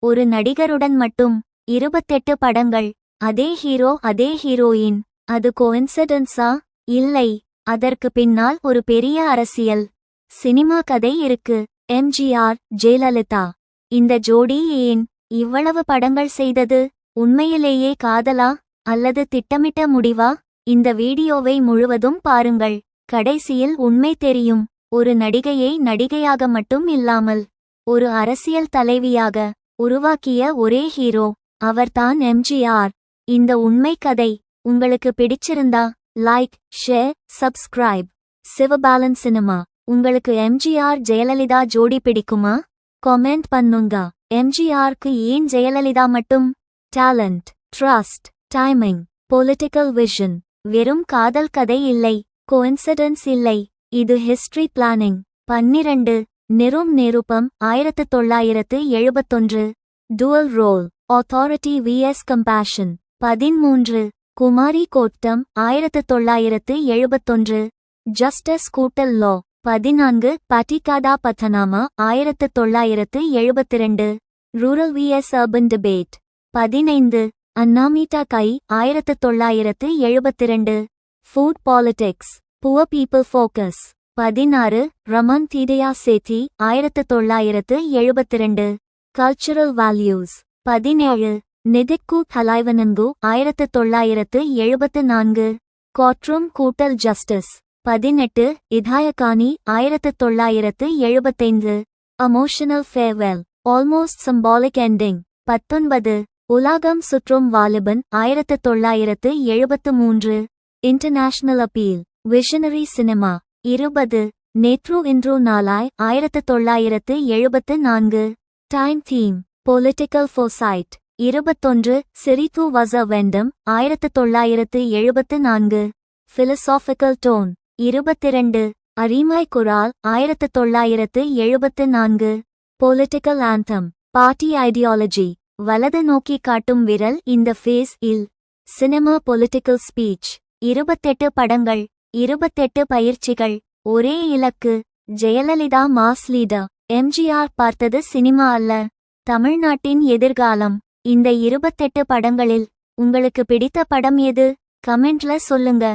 ஒரு நடிகருடன் மட்டும் 28 படங்கள். அதே ஹீரோ, அதே ஹீரோயின். அது கோஇன்சிடென்ஸா? இல்லை. அதற்கு பின்னால் ஒரு பெரிய அரசியல், சினிமா கதை இருக்கு. எம்ஜிஆர், ஜெயலலிதா. இந்த ஜோடி ஏன் இவ்வளவு படங்கள் செய்தது? உண்மையிலேயே காதலா அல்லது திட்டமிட்ட முடிவா? இந்த வீடியோவை முழுவதும் பாருங்கள். கடைசியில் உண்மை தெரியும். ஒரு நடிகையை நடிகையாக மட்டும் இல்லாமல் ஒரு அரசியல் தலைவியாக உருவாக்கிய ஒரே ஹீரோ அவர்தான் எம்ஜிஆர். இந்த உண்மை கதை உங்களுக்கு பிடிச்சிருந்தா like, share, subscribe. Sivabalan cinema. உங்களுக்கு எம்ஜிஆர் ஜெயலலிதா ஜோடி பிடிக்குமா? காமெண்ட் பண்ணுங்க. எம்ஜிஆருக்கு ஏன் ஜெயலலிதா மட்டும்? Talent, trust, timing, political vision. வெறும் காதல் கதை இல்லை, கோஇன்சிடென்ஸ் இல்லை. இது ஹிஸ்டரி பிளானிங். 12 நிருபம் 1971. Dual role, authority vs compassion. 13 Kumari Kottam 1971. Justice கூட்டல் law. 14 Pattikada Pattanama 1972. Rural vs urban debate. 15 Annamitta Kai 1972. Food politics, poor people focus. 16 Raman Thediya Seethai 1972. Cultural values. 17 நிதிக்கு கலைவனங்கு 1974. கோர்ட்ரூம் கூட்டல் justice. 18 Idhayakkani 1975. Emotional farewell, almost symbolic ending. 19 Ulagam சுற்றும் வாலிபன் 1973. International appeal, visionary cinema. 20 நேற்று இன்று நாளாய் 1974. Time theme, political ஃபோர்சைட். 21 Sirithu Vazha Vendum 1974. Philosophical tone. 22 அரிமாய் குரால் 1974. Political anthem, party ideology. வலது நோக்கி காட்டும் விரல் இந்த ஃபேஸ் இல். Cinema political speech. 28 படங்கள், 28 பயிற்சிகள், ஒரே இலக்கு. Jayalalithaa mass leader. எம்ஜிஆர் பார்த்தது சினிமா அல்ல, தமிழ்நாட்டின் எதிர்காலம். இந்த 28 படங்களில் உங்களுக்கு பிடித்த படம் எது? கமெண்ட்ல சொல்லுங்க.